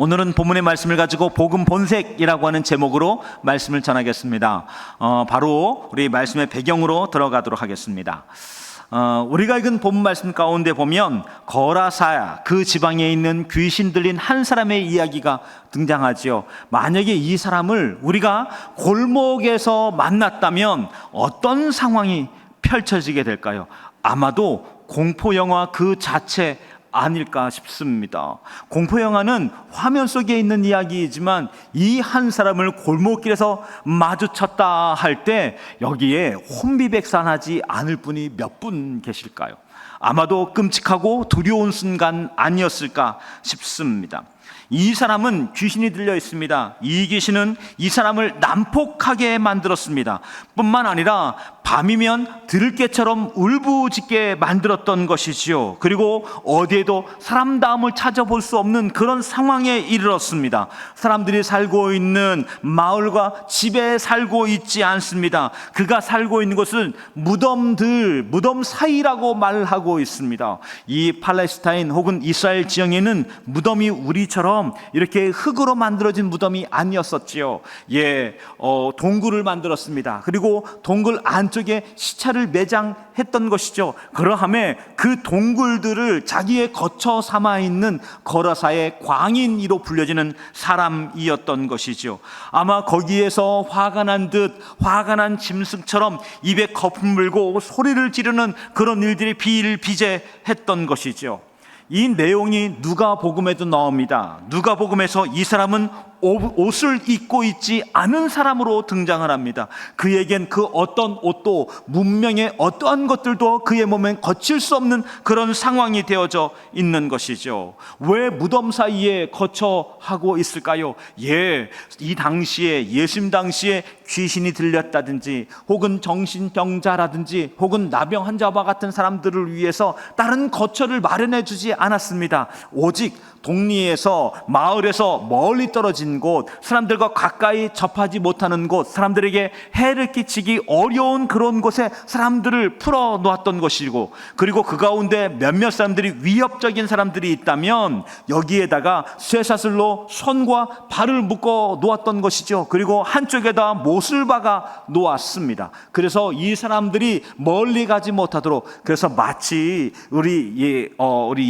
오늘은 본문의 말씀을 가지고 복음 본색이라고 하는 제목으로 말씀을 전하겠습니다. 바로 우리 말씀의 배경으로 들어가도록 하겠습니다. 우리가 읽은 본문 말씀 가운데 보면 거라사 그 지방에 있는 귀신 들린 한 사람의 이야기가 등장하지요. 만약에 이 사람을 우리가 골목에서 만났다면 어떤 상황이 펼쳐지게 될까요? 아마도 공포영화 그 자체 아닐까 싶습니다. 공포영화는 화면 속에 있는 이야기이지만 이 한 사람을 골목길에서 마주쳤다 할 때 여기에 혼비백산하지 않을 분이 몇 분 계실까요? 아마도 끔찍하고 두려운 순간 아니었을까 싶습니다. 이 사람은 귀신이 들려 있습니다. 이 귀신은 이 사람을 난폭하게 만들었습니다. 뿐만 아니라 밤이면 들개처럼 울부짖게 만들었던 것이지요. 그리고 어디에도 사람다움을 찾아볼 수 없는 그런 상황에 이르렀습니다. 사람들이 살고 있는 마을과 집에 살고 있지 않습니다. 그가 살고 있는 곳은 무덤 사이라고 말하고 있습니다. 이 팔레스타인 혹은 이스라엘 지형에는 무덤이 우리처럼 이렇게 흙으로 만들어진 무덤이 아니었었지요. 동굴을 만들었습니다. 그리고 동굴 안쪽에 시체를 매장했던 것이죠. 그러함에 그 동굴들을 자기의 거처 삼아 있는 거라사의 광인이로 불려지는 사람이었던 것이죠. 아마 거기에서 화가 난 짐승처럼 입에 거품 물고 소리를 지르는 그런 일들이 비일비재했던 것이죠. 이 내용이 누가복음에도 나옵니다. 누가복음에서 이 사람은 옷을 입고 있지 않은 사람으로 등장을 합니다. 그에겐 그 어떤 옷도 문명의 어떠한 것들도 그의 몸엔 거칠 수 없는 그런 상황이 되어져 있는 것이죠. 왜 무덤 사이에 거처하고 있을까요? 이 당시에 예수님 당시에 귀신이 들렸다든지 혹은 정신병자라든지 혹은 나병 환자와 같은 사람들을 위해서 다른 거처를 마련해 주지 않았습니다. 오직 동리에서 마을에서 멀리 떨어진 곳, 사람들과 가까이 접하지 못하는 곳, 사람들에게 해를 끼치기 어려운 그런 곳에 사람들을 풀어 놓았던 것이고, 그리고 그 가운데 몇몇 사람들이 위협적인 사람들이 있다면 여기에다가 쇠사슬로 손과 발을 묶어 놓았던 것이죠. 그리고 한쪽에다 못을 박아 놓았습니다. 그래서 이 사람들이 멀리 가지 못하도록, 그래서 마치 우리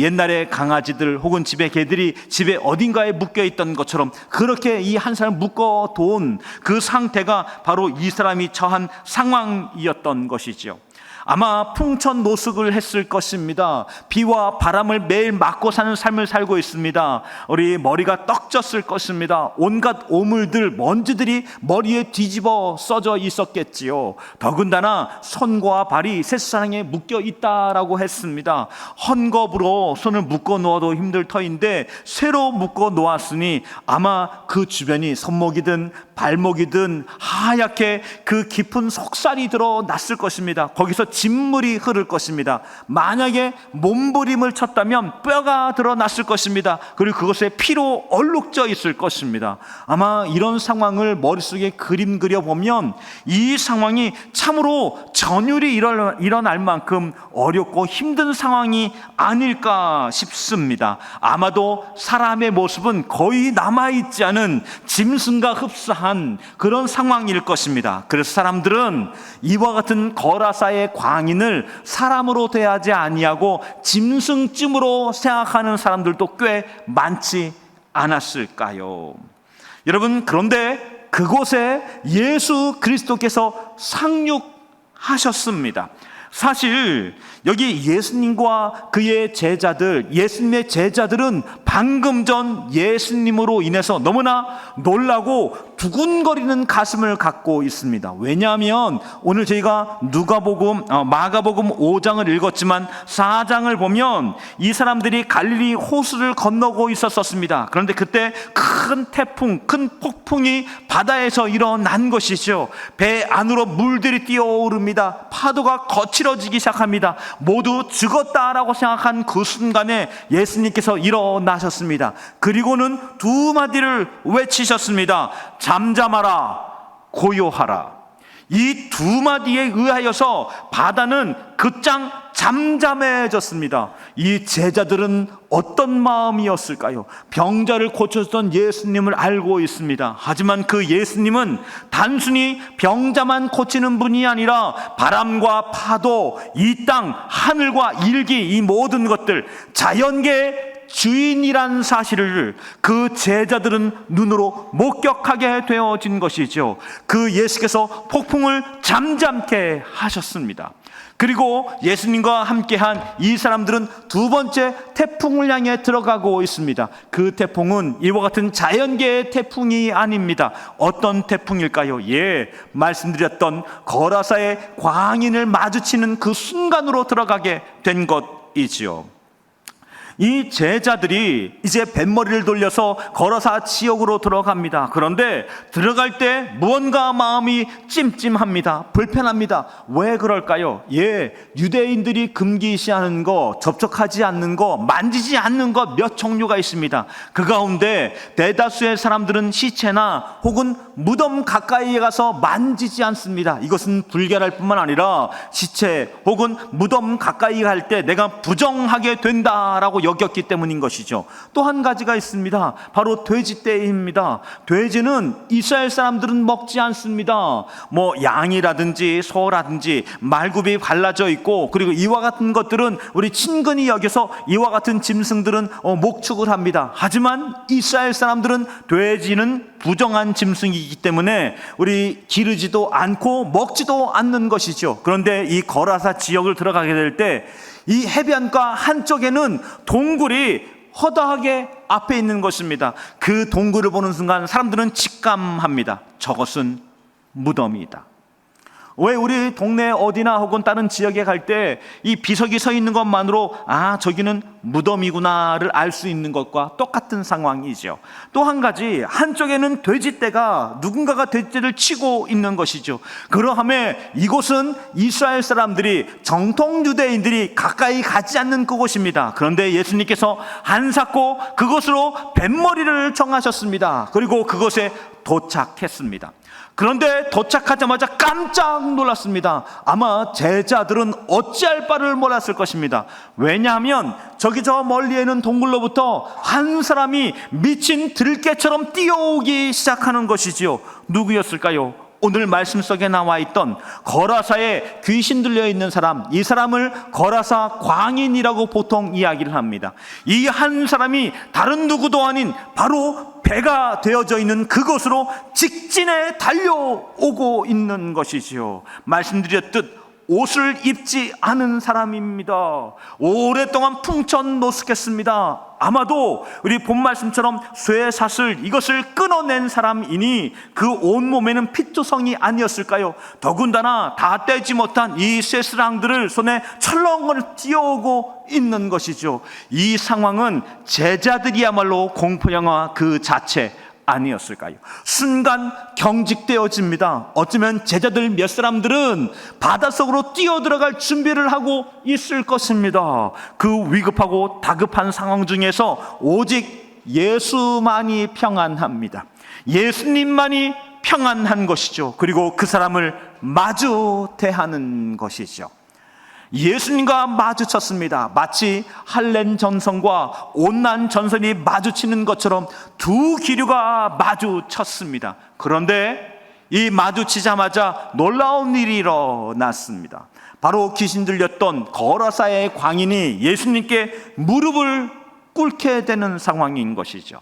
옛날에 강아지들 혹은 집에 개들이 집에 어딘가에 묶여 있던 것처럼 그렇게 이 한 사람 묶어 둔 그 상태가 바로 이 사람이 처한 상황이었던 것이죠. 아마 풍천노숙을 했을 것입니다. 비와 바람을 매일 맞고 사는 삶을 살고 있습니다. 우리 머리가 떡졌을 것입니다. 온갖 오물들, 먼지들이 머리에 뒤집어 써져 있었겠지요. 더군다나 손과 발이 쇠사랑에 묶여 있다라고 했습니다. 헝겊으로 손을 묶어 놓아도 힘들 터인데 쇠로 묶어 놓았으니 아마 그 주변이 손목이든 발목이든 하얗게 그 깊은 속살이 드러났을 것입니다. 거기서 진물이 흐를 것입니다. 만약에 몸부림을 쳤다면 뼈가 드러났을 것입니다. 그리고 그것에 피로 얼룩져 있을 것입니다. 아마 이런 상황을 머릿속에 그림 그려보면 이 상황이 참으로 전율이 일어날 만큼 어렵고 힘든 상황이 아닐까 싶습니다. 아마도 사람의 모습은 거의 남아있지 않은 짐승과 흡사한 그런 상황일 것입니다. 그래서 사람들은 이와 같은 거라사의 광인을 사람으로 대하지 아니하고 짐승쯤으로 생각하는 사람들도 꽤 많지 않았을까요? 여러분, 그런데 그곳에 예수 그리스도께서 상륙하셨습니다. 사실 여기 예수님과 그의 제자들, 예수님의 제자들은 방금 전 예수님으로 인해서 너무나 놀라고 두근거리는 가슴을 갖고 있습니다. 왜냐하면 오늘 저희가 마가복음 5장을 읽었지만 4장을 보면 이 사람들이 갈릴리 호수를 건너고 있었습니다. 그런데 그때 큰 태풍, 큰 폭풍이 바다에서 일어난 것이죠. 배 안으로 물들이 뛰어오릅니다. 파도가 거칠어지기 시작합니다. 모두 죽었다라고 생각한 그 순간에 예수님께서 일어나셨습니다. 그리고는 두 마디를 외치셨습니다. 잠잠하라, 고요하라. 이 두 마디에 의하여서 바다는 곧장 잠잠해졌습니다. 이 제자들은 어떤 마음이었을까요? 병자를 고쳤던 예수님을 알고 있습니다. 하지만 그 예수님은 단순히 병자만 고치는 분이 아니라 바람과 파도, 이 땅, 하늘과 일기, 이 모든 것들, 자연계의 주인이란 사실을 그 제자들은 눈으로 목격하게 되어진 것이죠. 그 예수께서 폭풍을 잠잠케 하셨습니다. 그리고 예수님과 함께한 이 사람들은 두 번째 태풍을 향해 들어가고 있습니다. 그 태풍은 이와 같은 자연계의 태풍이 아닙니다. 어떤 태풍일까요? 말씀드렸던 거라사의 광인을 마주치는 그 순간으로 들어가게 된 것이지요. 이 제자들이 이제 뱃머리를 돌려서 거라사 지역으로 들어갑니다. 그런데 들어갈 때 무언가 마음이 찜찜합니다. 불편합니다. 왜 그럴까요? 유대인들이 금기시하는 거, 접촉하지 않는 거, 만지지 않는 것 몇 종류가 있습니다. 그 가운데 대다수의 사람들은 시체나 혹은 무덤 가까이에 가서 만지지 않습니다. 이것은 불결할 뿐만 아니라 시체 혹은 무덤 가까이 갈 때 내가 부정하게 된다라고 여겼기 때문인 것이죠. 또 한 가지가 있습니다. 바로 돼지떼입니다. 돼지는 이스라엘 사람들은 먹지 않습니다. 양이라든지 소라든지 말굽이 발라져 있고, 그리고 이와 같은 것들은 우리 친근히 여겨서 이와 같은 짐승들은 목축을 합니다. 하지만 이스라엘 사람들은 돼지는 부정한 짐승이기 때문에 우리 기르지도 않고 먹지도 않는 것이죠. 그런데 이 거라사 지역을 들어가게 될 때 이 해변가 한쪽에는 동굴이 허다하게 앞에 있는 것입니다. 그 동굴을 보는 순간 사람들은 직감합니다. 저것은 무덤이다. 왜 우리 동네 어디나 혹은 다른 지역에 갈 때 이 비석이 서 있는 것만으로 저기는 무덤이구나를 알 수 있는 것과 똑같은 상황이죠. 또 한 가지, 한쪽에는 돼지떼가 누군가가 돼지떼를 치고 있는 것이죠. 그러함에 이곳은 이스라엘 사람들이, 정통 유대인들이 가까이 가지 않는 그곳입니다. 그런데 예수님께서 한사코 그곳으로 뱃머리를 정하셨습니다. 그리고 그곳에 도착했습니다. 그런데 도착하자마자 깜짝 놀랐습니다. 아마 제자들은 어찌할 바를 몰랐을 것입니다. 왜냐하면 저기 저 멀리에는 동굴로부터 한 사람이 미친 들깨처럼 뛰어오기 시작하는 것이지요. 누구였을까요? 오늘 말씀 속에 나와 있던 거라사에 귀신 들려 있는 사람, 이 사람을 거라사 광인이라고 보통 이야기를 합니다. 이 한 사람이 다른 누구도 아닌 바로 배가 되어져 있는 그곳으로 직진해 달려오고 있는 것이지요. 말씀드렸듯 옷을 입지 않은 사람입니다. 오랫동안 풍천노숙했습니다. 아마도 우리 본 말씀처럼 쇠사슬 이것을 끊어낸 사람이니 그 온몸에는 피투성이 아니었을까요? 더군다나 다 떼지 못한 이 쇠스랑들을 손에 철렁을 띄어오고 있는 것이죠. 이 상황은 제자들이야말로 공포영화 그 자체 아니었을까요? 순간 경직되어집니다. 어쩌면 제자들 몇 사람들은 바닷속으로 뛰어들어갈 준비를 하고 있을 것입니다. 그 위급하고 다급한 상황 중에서 오직 예수만이 평안합니다. 예수님만이 평안한 것이죠. 그리고 그 사람을 마주 대하는 것이죠. 예수님과 마주쳤습니다. 마치 할렘 전선과 온난 전선이 마주치는 것처럼 두 기류가 마주쳤습니다. 그런데 이 마주치자마자 놀라운 일이 일어났습니다. 바로 귀신 들렸던 거라사의 광인이 예수님께 무릎을 꿇게 되는 상황인 것이죠.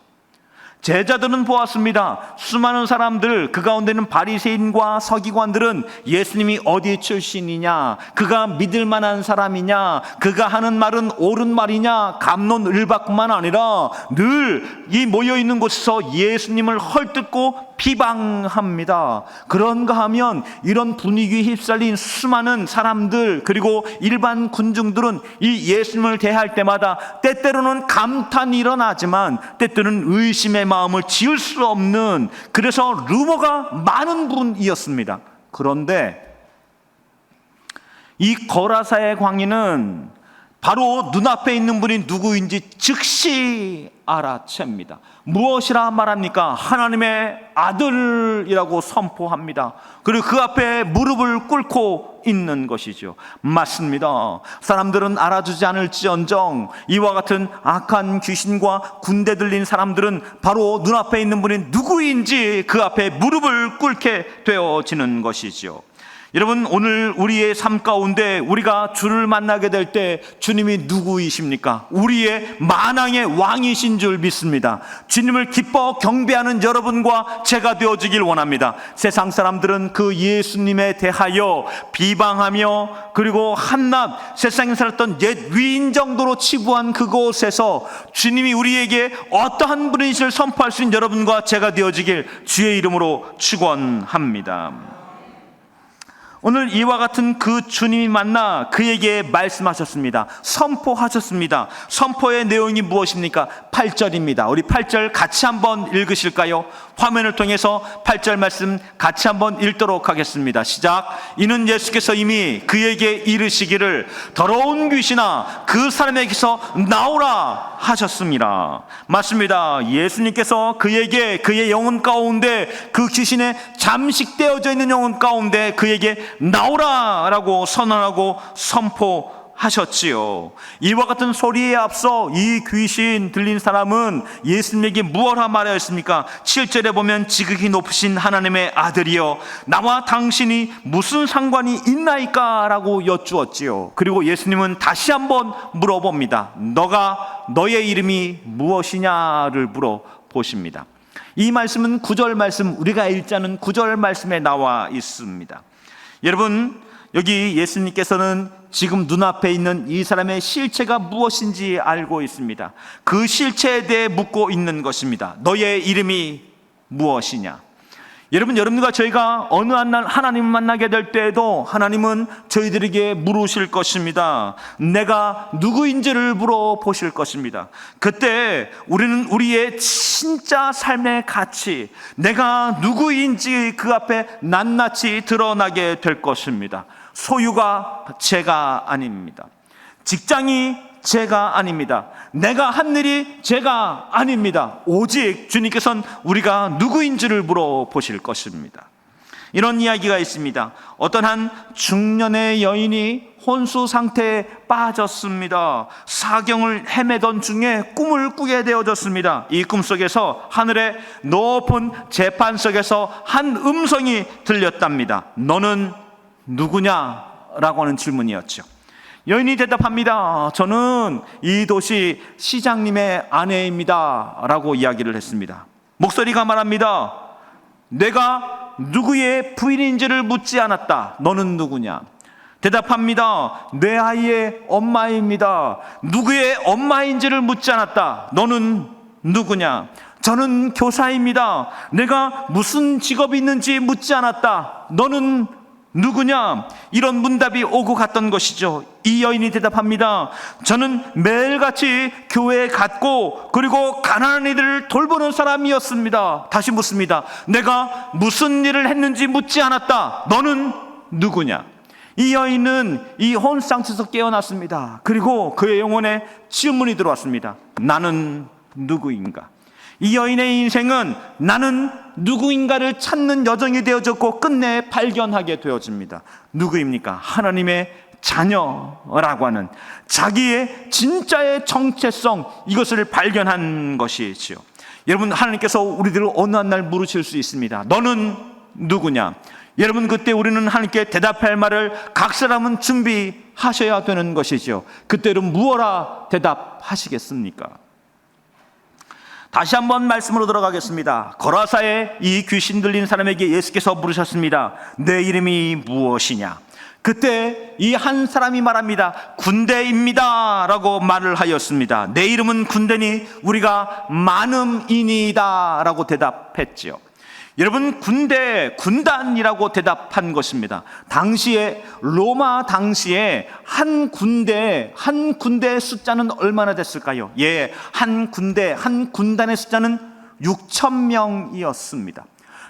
제자들은 보았습니다. 수많은 사람들, 그 가운데는 바리새인과 서기관들은 예수님이 어디 출신이냐, 그가 믿을 만한 사람이냐, 그가 하는 말은 옳은 말이냐, 갑론을박뿐만 아니라 늘 이 모여있는 곳에서 예수님을 헐뜯고 비방합니다. 그런가 하면 이런 분위기에 휩쓸린 수많은 사람들, 그리고 일반 군중들은 이 예수님을 대할 때마다 때때로는 감탄이 일어나지만 때때로는 의심의 마음을 지울 수 없는, 그래서 루머가 많은 분이었습니다. 그런데 이 거라사의 광인은 바로 눈앞에 있는 분이 누구인지 즉시 알아챕니다. 무엇이라 말합니까? 하나님의 아들이라고 선포합니다. 그리고 그 앞에 무릎을 꿇고 있는 것이죠. 맞습니다. 사람들은 알아주지 않을지언정 이와 같은 악한 귀신과 군대 들린 사람들은 바로 눈앞에 있는 분이 누구인지 그 앞에 무릎을 꿇게 되어지는 것이죠. 여러분, 오늘 우리의 삶 가운데 우리가 주를 만나게 될 때 주님이 누구이십니까? 우리의 만왕의 왕이신 줄 믿습니다. 주님을 기뻐 경배하는 여러분과 제가 되어지길 원합니다. 세상 사람들은 그 예수님에 대하여 비방하며 그리고 한낱 세상에 살았던 옛 위인 정도로 치부한 그곳에서 주님이 우리에게 어떠한 분이신지를 선포할 수 있는 여러분과 제가 되어지길 주의 이름으로 축원합니다. 오늘 이와 같은 그 주님이 만나 그에게 말씀하셨습니다. 선포하셨습니다. 선포의 내용이 무엇입니까? 8절입니다. 우리 8절 같이 한번 읽으실까요? 화면을 통해서 8절 말씀 같이 한번 읽도록 하겠습니다. 시작. 이는 예수께서 이미 그에게 이르시기를 더러운 귀신아 그 사람에게서 나오라 하셨습니다. 맞습니다. 예수님께서 그에게 그의 영혼 가운데 그 귀신에 잠식되어져 있는 영혼 가운데 그에게 나오라 라고 선언하고 선포하셨지요. 이와 같은 소리에 앞서 이 귀신 들린 사람은 예수님에게 무엇라 말하였습니까? 7절에 보면 지극히 높으신 하나님의 아들이여 나와 당신이 무슨 상관이 있나이까 라고 여쭈었지요. 그리고 예수님은 다시 한번 물어봅니다. 너의 이름이 무엇이냐를 물어보십니다. 이 말씀은 9절 말씀, 우리가 읽지 않은 9절 말씀에 나와 있습니다. 여러분, 여기 예수님께서는 지금 눈앞에 있는 이 사람의 실체가 무엇인지 알고 있습니다. 그 실체에 대해 묻고 있는 것입니다. 너의 이름이 무엇이냐? 여러분과 저희가 어느 한 날 하나님을 만나게 될 때에도 하나님은 저희들에게 물으실 것입니다. 내가 누구인지를 물어보실 것입니다. 그때 우리는 우리의 진짜 삶의 가치, 내가 누구인지 그 앞에 낱낱이 드러나게 될 것입니다. 소유가 제가 아닙니다. 직장이 제가 아닙니다. 내가 한 일이 제가 아닙니다. 오직 주님께서는 우리가 누구인지를 물어보실 것입니다. 이런 이야기가 있습니다. 어떤 한 중년의 여인이 혼수 상태에 빠졌습니다. 사경을 헤매던 중에 꿈을 꾸게 되어졌습니다. 이 꿈속에서 하늘의 높은 재판석에서 한 음성이 들렸답니다. 너는 누구냐? 라고 하는 질문이었죠. 여인이 대답합니다. 저는 이 도시 시장님의 아내입니다 라고 이야기를 했습니다. 목소리가 말합니다. 내가 누구의 부인인지를 묻지 않았다. 너는 누구냐? 대답합니다. 내 아이의 엄마입니다. 누구의 엄마인지를 묻지 않았다. 너는 누구냐? 저는 교사입니다. 내가 무슨 직업이 있는지 묻지 않았다. 너는 누구냐? 이런 문답이 오고 갔던 것이죠. 이 여인이 대답합니다. 저는 매일같이 교회에 갔고 그리고 가난한 이들을 돌보는 사람이었습니다. 다시 묻습니다. 내가 무슨 일을 했는지 묻지 않았다. 너는 누구냐? 이 여인은 이 혼상에서 깨어났습니다. 그리고 그의 영혼에 질문이 들어왔습니다. 나는 누구인가? 이 여인의 인생은 나는 누구인가를 찾는 여정이 되어졌고 끝내 발견하게 되어집니다. 누구입니까? 하나님의 자녀라고 하는 자기의 진짜의 정체성, 이것을 발견한 것이지요. 여러분, 하나님께서 우리들을 어느 한 날 물으실 수 있습니다. 너는 누구냐? 여러분, 그때 우리는 하나님께 대답할 말을 각 사람은 준비하셔야 되는 것이죠. 그때는 무엇라 대답하시겠습니까? 다시 한번 말씀으로 들어가겠습니다. 거라사에 이 귀신 들린 사람에게 예수께서 물으셨습니다. 내 이름이 무엇이냐? 그때 이 한 사람이 말합니다. 군대입니다 라고 말을 하였습니다. 내 이름은 군대니 우리가 많음이니이다 라고 대답했지요. 여러분, 군단이라고 대답한 것입니다. 당시에 로마 당시에 한 군대의 숫자는 얼마나 됐을까요? 한 군단의 숫자는 6,000명이었습니다.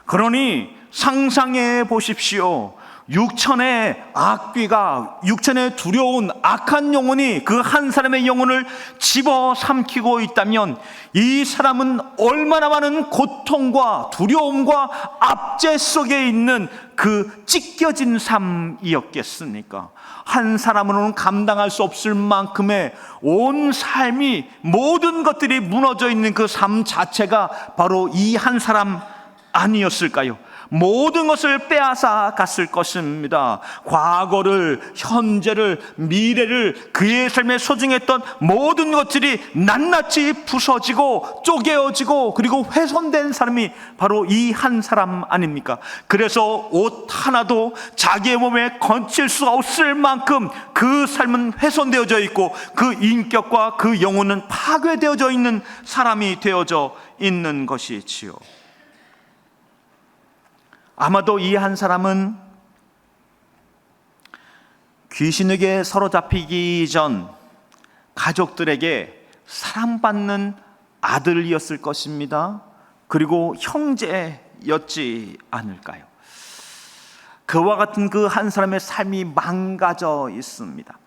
그러니 상상해 보십시오. 육천의 악귀가, 육천의 두려운 악한 영혼이 그 한 사람의 영혼을 집어삼키고 있다면 이 사람은 얼마나 많은 고통과 두려움과 압제 속에 있는 그 찢겨진 삶이었겠습니까? 한 사람으로는 감당할 수 없을 만큼의 온 삶이, 모든 것들이 무너져 있는 그 삶 자체가 바로 이 한 사람 아니었을까요? 모든 것을 빼앗아 갔을 것입니다. 과거를, 현재를, 미래를, 그의 삶에 소중했던 모든 것들이 낱낱이 부서지고 쪼개어지고 그리고 훼손된 사람이 바로 이 한 사람 아닙니까? 그래서 옷 하나도 자기의 몸에 건칠 수가 없을 만큼 그 삶은 훼손되어져 있고 그 인격과 그 영혼은 파괴되어져 있는 사람이 되어져 있는 것이지요. 아마도 이 한 사람은 귀신에게 사로잡히기 전 가족들에게 사랑받는 아들이었을 것입니다. 그리고 형제였지 않을까요? 그와 같은 그 한 사람의 삶이 망가져 있습니다.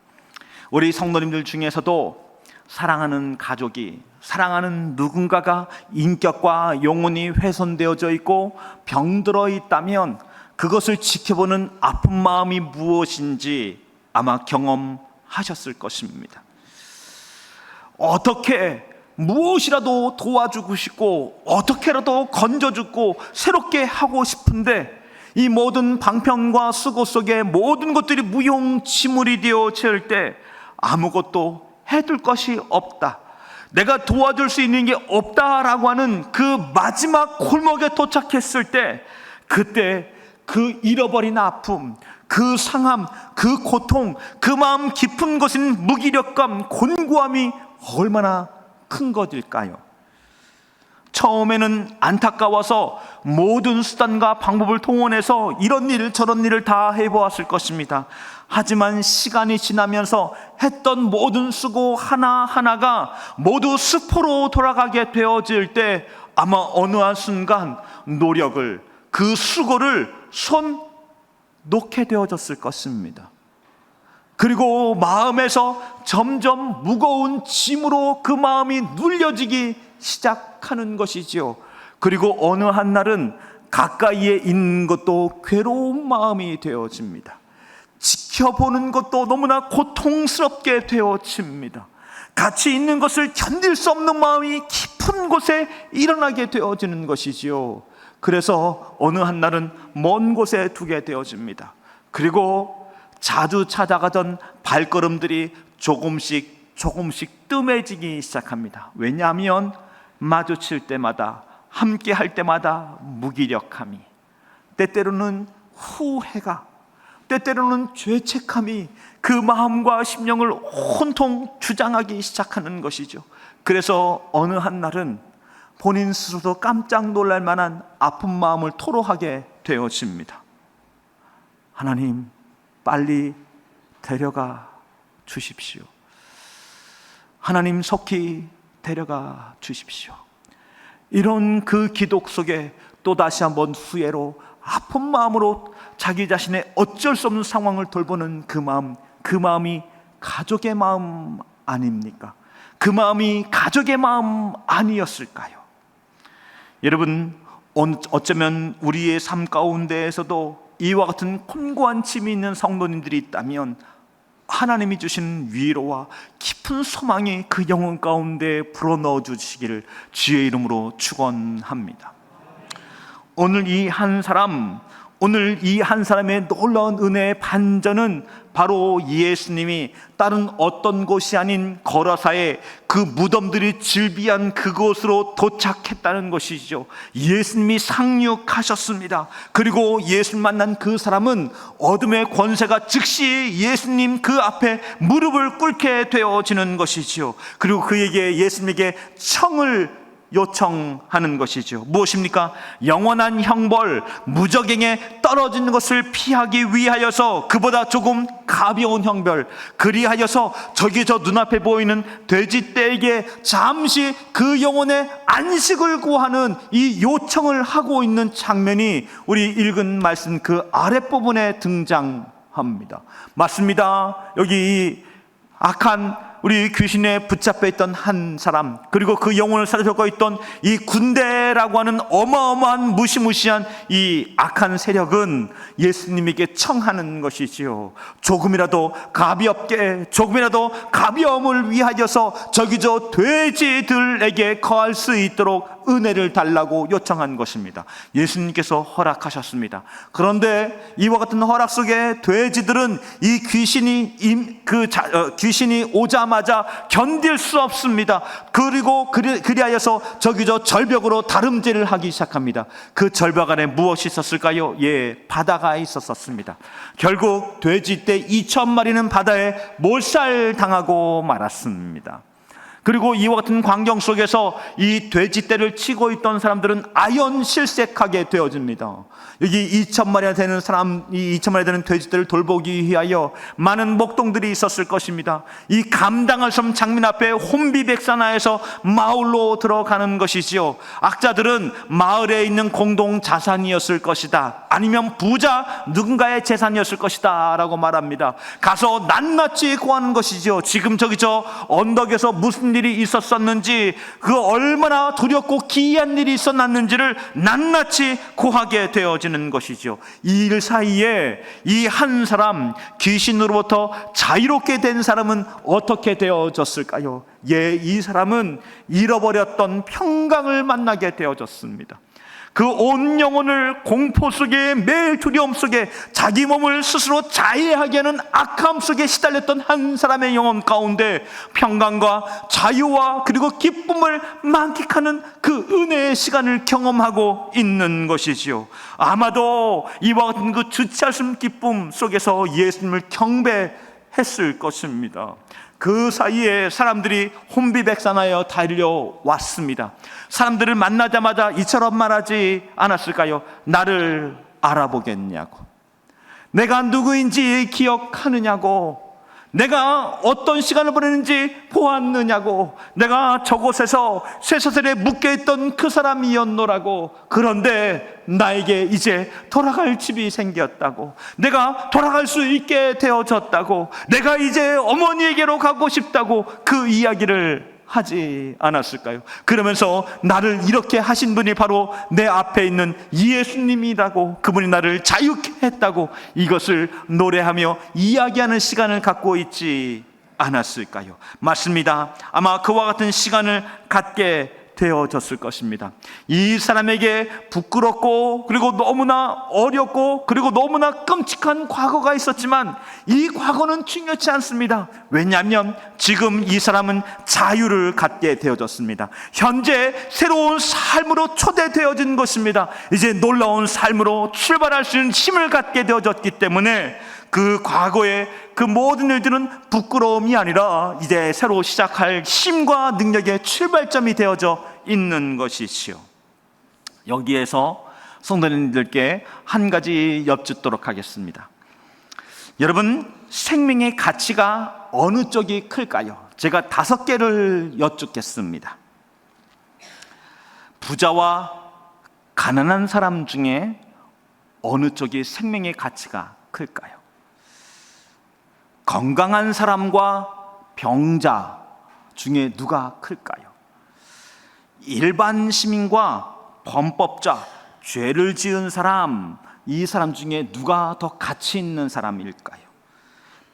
우리 성도님들 중에서도 사랑하는 가족이, 사랑하는 누군가가 인격과 영혼이 훼손되어져 있고 병들어 있다면 그것을 지켜보는 아픈 마음이 무엇인지 아마 경험하셨을 것입니다. 어떻게 무엇이라도 도와주고 싶고 어떻게라도 건져주고 새롭게 하고 싶은데 이 모든 방편과 수고 속에 모든 것들이 무용지물이 되어질 때 아무것도 해둘 것이 없다, 내가 도와줄 수 있는 게 없다라고 하는 그 마지막 골목에 도착했을 때, 그때 그 잃어버린 아픔, 그 상함, 그 고통, 그 마음 깊은 것인 무기력감, 곤고함이 얼마나 큰 것일까요? 처음에는 안타까워서 모든 수단과 방법을 동원해서 이런 일 저런 일을 다 해보았을 것입니다. 하지만 시간이 지나면서 했던 모든 수고 하나하나가 모두 수포로 돌아가게 되어질 때 아마 어느 한순간 노력을, 그 수고를 손 놓게 되어졌을 것입니다. 그리고 마음에서 점점 무거운 짐으로 그 마음이 눌려지기 시작하는 것이지요. 그리고 어느 한날은 가까이에 있는 것도 괴로운 마음이 되어집니다. 지켜보는 것도 너무나 고통스럽게 되어집니다. 같이 있는 것을 견딜 수 없는 마음이 깊은 곳에 일어나게 되어지는 것이지요. 그래서 어느 한날은 먼 곳에 두게 되어집니다. 그리고 자주 찾아가던 발걸음들이 조금씩 뜸해지기 시작합니다. 왜냐하면 마주칠 때마다, 함께 할 때마다 무기력함이, 때때로는 후회가, 때때로는 죄책감이 그 마음과 심령을 온통 주장하기 시작하는 것이죠. 그래서 어느 한날은 본인 스스로도 깜짝 놀랄 만한 아픈 마음을 토로하게 되어집니다. 하나님, 빨리 데려가 주십시오. 하나님, 속히 데려가 주십시오. 이런 그 기도 속에 또다시 한번 후회로, 아픈 마음으로 자기 자신의 어쩔 수 없는 상황을 돌보는 그 마음이 가족의 마음 아닙니까? 그 마음이 가족의 마음 아니었을까요? 여러분, 어쩌면 우리의 삶 가운데에서도 이와 같은 곤고한 짐이 있는 성도님들이 있다면 하나님이 주신 위로와 깊은 소망이 그 영혼 가운데 불어넣어 주시기를 주의 이름으로 축원합니다. 오늘 이 한 사람의 놀라운 은혜의 반전은 바로 예수님이 다른 어떤 곳이 아닌 거라사의 그 무덤들이 즐비한 그곳으로 도착했다는 것이죠. 예수님이 상륙하셨습니다. 그리고 예수 만난 그 사람은 어둠의 권세가 즉시 예수님 그 앞에 무릎을 꿇게 되어지는 것이죠. 그리고 그에게, 예수님에게 청을 요청하는 것이죠. 무엇입니까? 영원한 형벌, 무적행에 떨어지는 것을 피하기 위하여서 그보다 조금 가벼운 형벌, 그리하여서 저기 저 눈앞에 보이는 돼지떼에게 잠시 그 영혼의 안식을 구하는 이 요청을 하고 있는 장면이 우리 읽은 말씀 그 아랫부분에 등장합니다. 맞습니다. 여기 이 악한 우리 귀신에 붙잡혀 있던 한 사람, 그리고 그 영혼을 사로잡고 있던 이 군대라고 하는 어마어마한 무시무시한 이 악한 세력은 예수님에게 청하는 것이지요. 조금이라도 가볍게, 조금이라도 가벼움을 위하여서 저기 저 돼지들에게 거할 수 있도록 은혜를 달라고 요청한 것입니다. 예수님께서 허락하셨습니다. 그런데 이와 같은 허락 속에 돼지들은 이 귀신이 오자마자 견딜 수 없습니다. 그리고 그리하여서 저기 저 절벽으로 다름질을 하기 시작합니다. 그 절벽 안에 무엇이 있었을까요? 예, 바다가 있었습니다. 결국 돼지떼 2,000마리는 바다에 몰살당하고 말았습니다. 그리고 이와 같은 광경 속에서 이 돼지떼를 치고 있던 사람들은 아연실색하게 되어집니다. 여기 2,000마리나 되는 사람, 이 2,000마리 되는 돼지떼를 돌보기 위하여 많은 목동들이 있었을 것입니다. 이 감당할 수 없는 장면 앞에 혼비백산하여서 마을로 들어가는 것이지요. 악자들은 마을에 있는 공동 자산이었을 것이다, 아니면 부자 누군가의 재산이었을 것이다 라고 말합니다. 가서 낱낱이 구하는 것이죠. 지금 저기 저 언덕에서 무슨 일이 있었었는지, 그 얼마나 두렵고 기이한 일이 있었는지를 낱낱이 구하게 되어지는 것이죠. 이 일 사이에 이 한 사람, 귀신으로부터 자유롭게 된 사람은 어떻게 되어졌을까요? 예, 이 사람은 잃어버렸던 평강을 만나게 되어졌습니다. 그 온 영혼을 공포 속에, 매일 두려움 속에 자기 몸을 스스로 자해하게 하는 악함 속에 시달렸던 한 사람의 영혼 가운데 평강과 자유와 그리고 기쁨을 만끽하는 그 은혜의 시간을 경험하고 있는 것이지요. 아마도 이와 같은 그 주체할 수 없는 기쁨 속에서 예수님을 경배했을 것입니다. 그 사이에 사람들이 혼비백산하여 달려왔습니다. 사람들을 만나자마자 이처럼 말하지 않았을까요? 나를 알아보겠냐고, 내가 누구인지 기억하느냐고, 내가 어떤 시간을 보내는지 보았느냐고, 내가 저곳에서 쇠사슬에 묶여있던 그 사람이었노라고. 그런데 나에게 이제 돌아갈 집이 생겼다고, 내가 돌아갈 수 있게 되어졌다고, 내가 이제 어머니에게로 가고 싶다고 그 이야기를 하지 않았을까요? 그러면서 나를 이렇게 하신 분이 바로 내 앞에 있는 예수님이라고, 그분이 나를 자유케 했다고 이것을 노래하며 이야기하는 시간을 갖고 있지 않았을까요? 맞습니다. 아마 그와 같은 시간을 갖게 되어졌을 것입니다. 이 사람에게 부끄럽고 그리고 너무나 어렵고 그리고 너무나 끔찍한 과거가 있었지만 이 과거는 중요치 않습니다. 왜냐하면 지금 이 사람은 자유를 갖게 되어졌습니다. 현재 새로운 삶으로 초대되어진 것입니다. 이제 놀라운 삶으로 출발할 수 있는 힘을 갖게 되어졌기 때문에 그 과거의 그 모든 일들은 부끄러움이 아니라 이제 새로 시작할 힘과 능력의 출발점이 되어져 있는 것이지요. 여기에서 성도님들께 한 가지 여쭙도록 하겠습니다. 여러분, 생명의 가치가 어느 쪽이 클까요? 제가 5개를 여쭙겠습니다. 부자와 가난한 사람 중에 어느 쪽이 생명의 가치가 클까요? 건강한 사람과 병자 중에 누가 클까요? 일반 시민과 범법자, 죄를 지은 사람, 이 사람 중에 누가 더 가치 있는 사람일까요?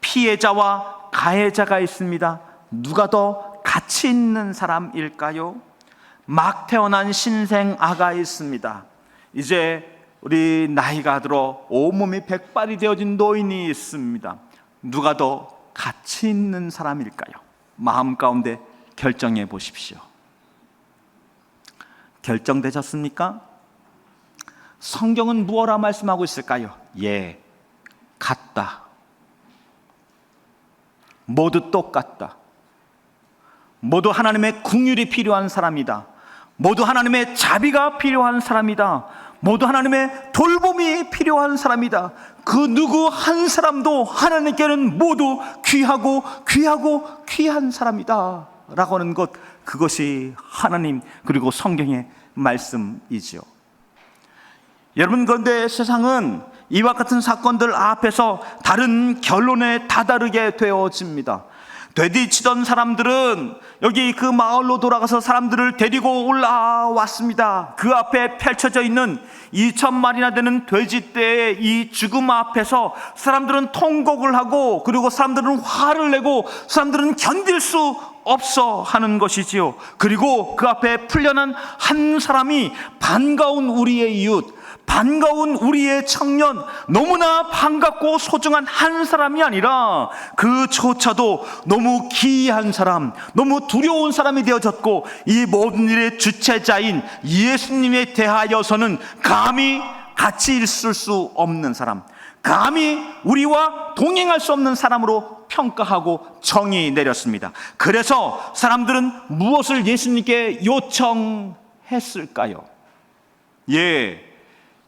피해자와 가해자가 있습니다. 누가 더 가치 있는 사람일까요? 막 태어난 신생아가 있습니다. 이제 우리 나이가 들어 온몸이 백발이 되어진 노인이 있습니다. 누가 더 가치 있는 사람일까요? 마음 가운데 결정해 보십시오. 결정되셨습니까? 성경은 무엇라 말씀하고 있을까요? 예, 같다. 모두 똑같다. 모두 하나님의 긍휼이 필요한 사람이다. 모두 하나님의 자비가 필요한 사람이다. 모두 하나님의 돌봄이 필요한 사람이다. 그 누구 한 사람도 하나님께는 모두 귀하고 귀한 사람이다 라고 하는 것, 그것이 하나님 그리고 성경의 말씀이지요. 여러분, 그런데 세상은 이와 같은 사건들 앞에서 다른 결론에 다다르게 되어집니다. 되뒤치던 사람들은 여기 그 마을로 돌아가서 사람들을 데리고 올라왔습니다. 그 앞에 펼쳐져 있는 2,000마리나 되는 돼지떼의 이 죽음 앞에서 사람들은 통곡을 하고, 그리고 사람들은 화를 내고, 사람들은 견딜 수 없어 하는 것이지요. 그리고 그 앞에 풀려난 한 사람이 반가운 우리의 이웃, 반가운 우리의 청년, 너무나 반갑고 소중한 한 사람이 아니라 그조차도 너무 기이한 사람, 너무 두려운 사람이 되어졌고, 이 모든 일의 주체자인 예수님에 대하여서는 감히 같이 있을 수 없는 사람, 감히 우리와 동행할 수 없는 사람으로 평가하고 정의 내렸습니다. 그래서 사람들은 무엇을 예수님께 요청했을까요?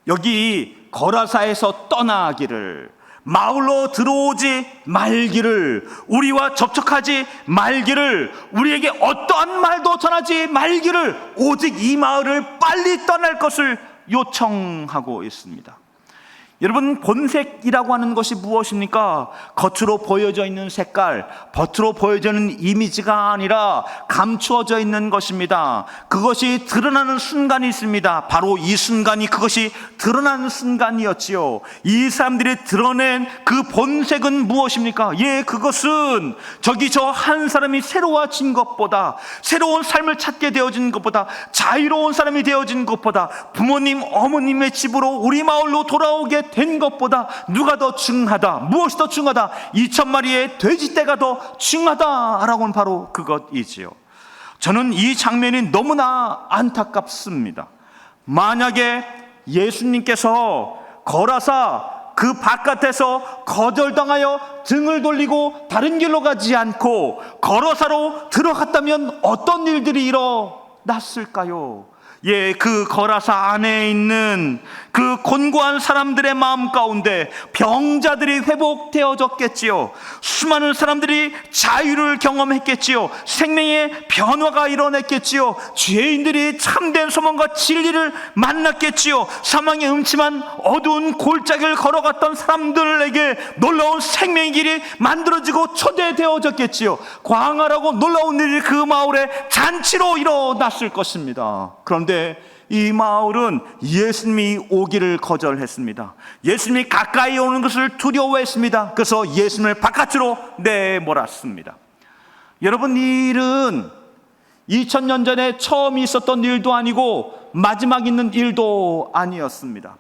여기 거라사에서 떠나기를, 마을로 들어오지 말기를, 우리와 접촉하지 말기를, 우리에게 어떠한 말도 전하지 말기를, 오직 이 마을을 빨리 떠날 것을 요청하고 있습니다. 여러분, 본색이라고 하는 것이 무엇입니까? 겉으로 보여져 있는 색깔, 겉으로 보여져 있는 이미지가 아니라 감추어져 있는 것입니다. 그것이 드러나는 순간이 있습니다. 바로 이 순간이 그것이 드러나는 순간이었지요. 이 사람들이 드러낸 그 본색은 무엇입니까? 그것은 저기 저 한 사람이 새로워진 것보다, 새로운 삶을 찾게 되어진 것보다, 자유로운 사람이 되어진 것보다, 부모님 어머님의 집으로 우리 마을로 돌아오게 된 것보다 누가 더 중하다, 무엇이 더 중하다, 2,000마리의 돼지떼가 더 중하다라고 하는 바로 그것이지요. 저는 이 장면이 너무나 안타깝습니다. 만약에 예수님께서 거라사 그 바깥에서 거절당하여 등을 돌리고 다른 길로 가지 않고 거라사로 들어갔다면 어떤 일들이 일어났을까요? 그 거라사 안에 있는 그 곤고한 사람들의 마음 가운데 병자들이 회복되어졌겠지요. 수많은 사람들이 자유를 경험했겠지요. 생명의 변화가 일어났겠지요. 죄인들이 참된 소망과 진리를 만났겠지요. 사망의 음침한 어두운 골짜기를 걸어갔던 사람들에게 놀라운 생명의 길이 만들어지고 초대되어졌겠지요. 광활하고 놀라운 일이 그 마을에 잔치로 일어났을 것입니다. 그런데 이 마을은 예수님이 오기를 거절했습니다. 예수님이 가까이 오는 것을 두려워했습니다. 그래서 예수님을 바깥으로 내몰았습니다. 여러분, 이 일은 2000년 전에 처음 있었던 일도 아니고 마지막 있는 일도 아니었습니다.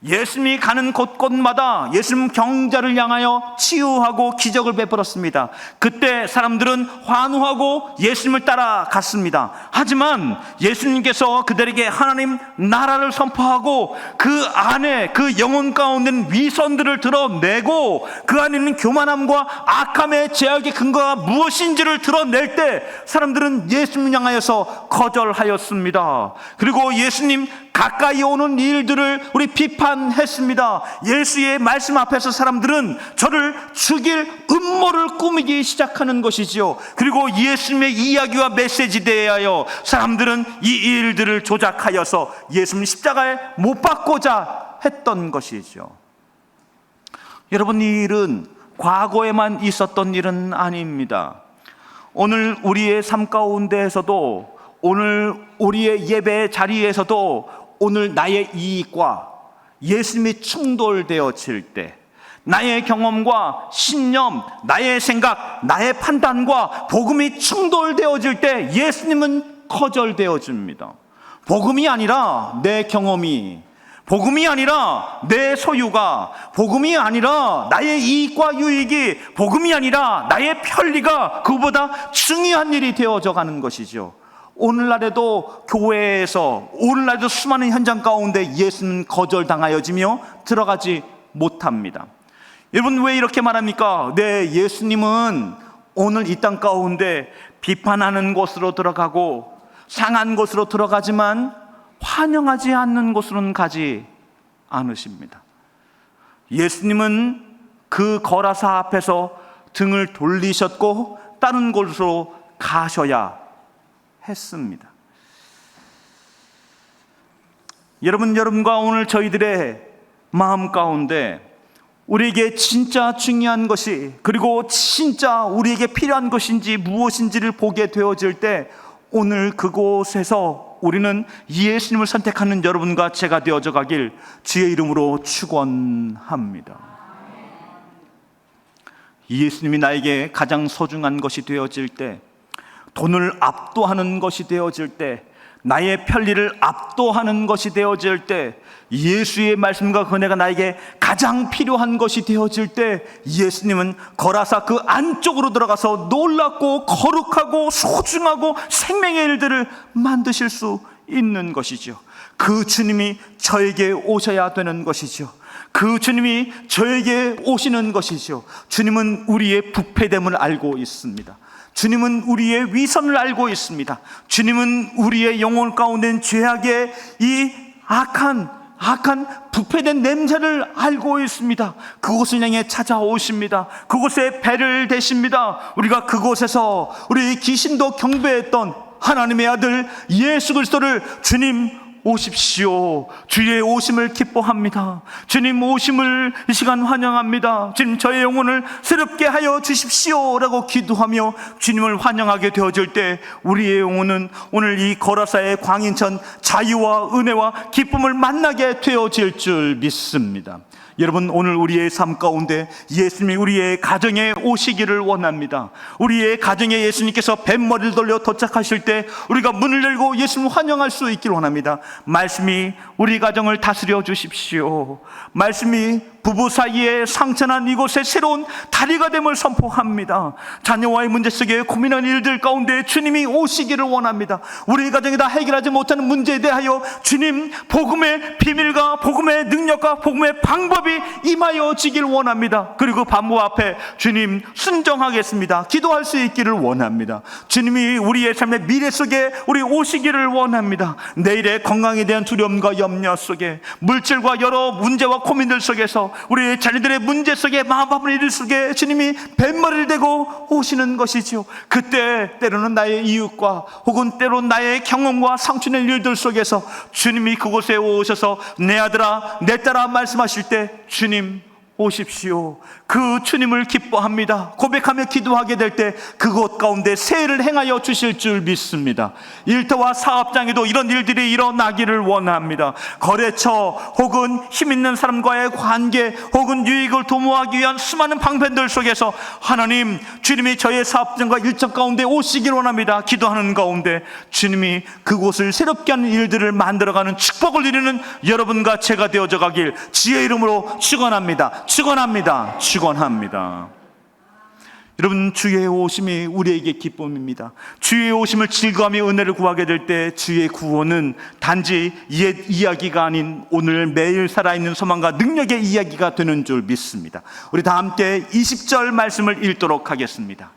예수님이 가는 곳곳마다 예수님 경자를 향하여 치유하고 기적을 베풀었습니다. 그때 사람들은 환호하고 예수님을 따라갔습니다. 하지만 예수님께서 그들에게 하나님 나라를 선포하고 그 안에 그 영혼 가운데는 위선들을 드러내고 그 안에 있는 교만함과 악함의 제약의 근거가 무엇인지를 드러낼 때 사람들은 예수님을 향하여서 거절하였습니다. 그리고 예수님 가까이 오는 일들을 우리 비판했습니다. 예수의 말씀 앞에서 사람들은 저를 죽일 음모를 꾸미기 시작하는 것이지요. 그리고 예수님의 이야기와 메시지에 대하여 사람들은 이 일들을 조작하여서 예수님 십자가에 못 박고자 했던 것이죠. 여러분, 이 일은 과거에만 있었던 일은 아닙니다. 오늘 우리의 삶 가운데에서도, 오늘 우리의 예배 자리에서도 오늘 나의 이익과 예수님이 충돌되어질 때, 나의 경험과 신념, 나의 생각, 나의 판단과 복음이 충돌되어질 때 예수님은 거절되어집니다. 복음이 아니라 내 경험이, 복음이 아니라 내 소유가, 복음이 아니라 나의 이익과 유익이, 복음이 아니라 나의 편리가 그보다 중요한 일이 되어져 가는 것이죠. 오늘날에도 교회에서, 오늘날에도 수많은 현장 가운데 예수는 거절당하여지며 들어가지 못합니다. 여러분, 왜 이렇게 말합니까? 예수님은 오늘 이 땅 가운데 비판하는 곳으로 들어가고 상한 곳으로 들어가지만 환영하지 않는 곳으로는 가지 않으십니다. 예수님은 그 거라사 앞에서 등을 돌리셨고 다른 곳으로 가셔야 했습니다. 여러분과 오늘 저희들의 마음 가운데 우리에게 진짜 중요한 것이, 그리고 진짜 우리에게 필요한 것인지 무엇인지를 보게 되어질 때 오늘 그곳에서 우리는 예수님을 선택하는 여러분과 제가 되어져 가길 주의 이름으로 축원합니다. 예수님이 나에게 가장 소중한 것이 되어질 때, 돈을 압도하는 것이 되어질 때, 나의 편리를 압도하는 것이 되어질 때, 예수의 말씀과 은혜가 나에게 가장 필요한 것이 되어질 때, 예수님은 거라사 그 안쪽으로 들어가서 놀랍고 거룩하고 소중하고 생명의 일들을 만드실 수 있는 것이죠. 그 주님이 저에게 오셔야 되는 것이죠. 그 주님이 저에게 오시는 것이죠. 주님은 우리의 부패됨을 알고 있습니다. 주님은 우리의 위선을 알고 있습니다. 주님은 우리의 영혼 가운데 있는 죄악의 이 악한 부패된 냄새를 알고 있습니다. 그곳을 향해 찾아오십니다. 그곳에 배를 대십니다. 우리가 그곳에서 우리 귀신도 경배했던 하나님의 아들 예수 그리스도를 주님 오십시오, 주의 오심을 기뻐합니다. 주님 오심을 이 시간 환영합니다. 주님 저의 영혼을 새롭게 하여 주십시오 라고 기도하며 주님을 환영하게 되어질 때 우리의 영혼은 오늘 이 거라사의 광인천 자유와 은혜와 기쁨을 만나게 되어질 줄 믿습니다. 여러분, 오늘 우리의 삶 가운데 예수님이 우리의 가정에 오시기를 원합니다. 우리의 가정에 예수님께서 뱃머리를 돌려 도착하실 때 우리가 문을 열고 예수님을 환영할 수 있기를 원합니다. 말씀이 우리 가정을 다스려 주십시오. 말씀이 부부 사이에 상처난 이곳에 새로운 다리가 됨을 선포합니다. 자녀와의 문제 속에 고민한 일들 가운데 주님이 오시기를 원합니다. 우리 가정이 다 해결하지 못하는 문제에 대하여 주님 복음의 비밀과 복음의 능력과 복음의 방법이 임하여 지길 원합니다. 그리고 반부 앞에 주님 순종하겠습니다, 기도할 수 있기를 원합니다. 주님이 우리의 삶의 미래 속에 우리 오시기를 원합니다. 내일의 건강에 대한 두려움과 염려 속에, 물질과 여러 문제와 고민들 속에서, 우리 자녀들의 문제 속에, 마음 아픈 일 속에 주님이 뱃머리를 대고 오시는 것이죠. 그때 때로는 나의 이웃과 혹은 때로는 나의 경험과 상처된 일들 속에서 주님이 그곳에 오셔서 내 아들아 내 딸아 말씀하실 때 주님 오십시오, 그 주님을 기뻐합니다. 고백하며 기도하게 될 때 그곳 가운데 새해를 행하여 주실 줄 믿습니다. 일터와 사업장에도 이런 일들이 일어나기를 원합니다. 거래처 혹은 힘 있는 사람과의 관계 혹은 유익을 도모하기 위한 수많은 방편들 속에서 하나님, 주님이 저의 사업장과 일정 가운데 오시길 원합니다. 기도하는 가운데 주님이 그곳을 새롭게 하는 일들을 만들어가는 축복을 이루는 여러분과 제가 되어져 가길 주의 이름으로 축원합니다. 축원합니다. 여러분, 주의 오심이 우리에게 기쁨입니다. 주의 오심을 즐거워하며 은혜를 구하게 될 때 주의 구원은 단지 옛 이야기가 아닌 오늘 매일 살아있는 소망과 능력의 이야기가 되는 줄 믿습니다. 우리 다 함께 20절 말씀을 읽도록 하겠습니다.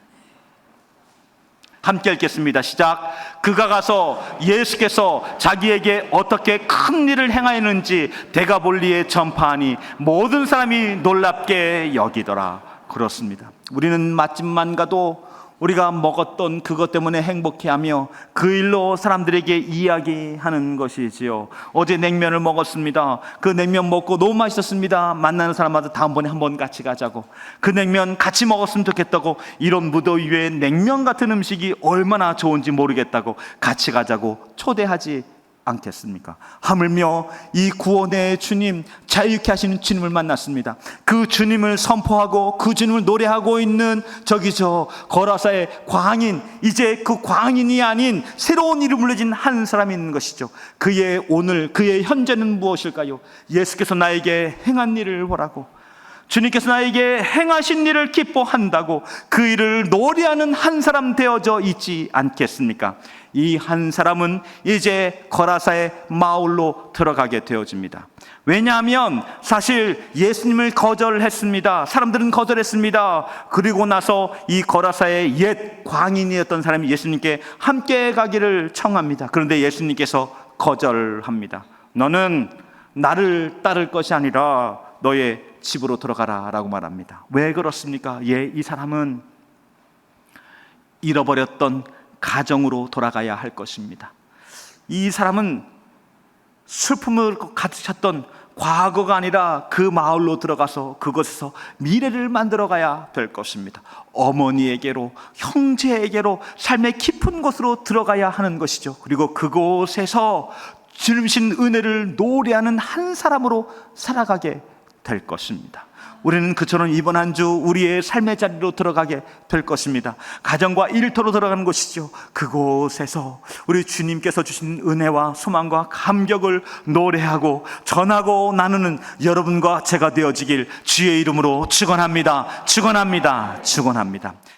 함께 읽겠습니다. 시작. 그가 가서 예수께서 자기에게 어떻게 큰 일을 행하였는지 데가볼리에 전파하니 모든 사람이 놀랍게 여기더라. 그렇습니다. 우리는 맛집만 가도 우리가 먹었던 그것 때문에 행복해하며 그 일로 사람들에게 이야기하는 것이지요. 어제 냉면을 먹었습니다. 그 냉면 먹고 너무 맛있었습니다. 만나는 사람마다 다음번에 한번 같이 가자고, 그 냉면 같이 먹었으면 좋겠다고, 이런 무더위 위에 냉면 같은 음식이 얼마나 좋은지 모르겠다고 같이 가자고 초대하지 않겠습니까? 하물며 이 구원의 주님, 자유케 하시는 주님을 만났습니다. 그 주님을 선포하고 그 주님을 노래하고 있는 저 거라사의 광인, 이제 그 광인이 아닌 새로운 이름을 가진 한 사람이 있는 것이죠. 그의 오늘, 그의 현재는 무엇일까요? 예수께서 나에게 행한 일을 보라고, 주님께서 나에게 행하신 일을 기뻐한다고 그 일을 노래하는 한 사람 되어져 있지 않겠습니까? 이 한 사람은 이제 거라사의 마을로 들어가게 되어집니다. 왜냐하면 사실 예수님을 거절했습니다. 사람들은 거절했습니다. 그리고 나서 이 거라사의 옛 광인이었던 사람이 예수님께 함께 가기를 청합니다. 그런데 예수님께서 거절합니다. 너는 나를 따를 것이 아니라 너의 집으로 들어가라 라고 말합니다. 왜 그렇습니까? 이 사람은 잃어버렸던 가정으로 돌아가야 할 것입니다. 이 사람은 슬픔을 가득 찼던 과거가 아니라 그 마을로 들어가서 그곳에서 미래를 만들어 가야 될 것입니다. 어머니에게로, 형제에게로, 삶의 깊은 곳으로 들어가야 하는 것이죠. 그리고 그곳에서 주님신 은혜를 노래하는 한 사람으로 살아가게 될 것입니다. 우리는 그처럼 이번 한 주 우리의 삶의 자리로 들어가게 될 것입니다. 가정과 일터로 들어가는 곳이죠. 그곳에서 우리 주님께서 주신 은혜와 소망과 감격을 노래하고 전하고 나누는 여러분과 제가 되어지길 주의 이름으로 축원합니다. 축원합니다. 축원합니다.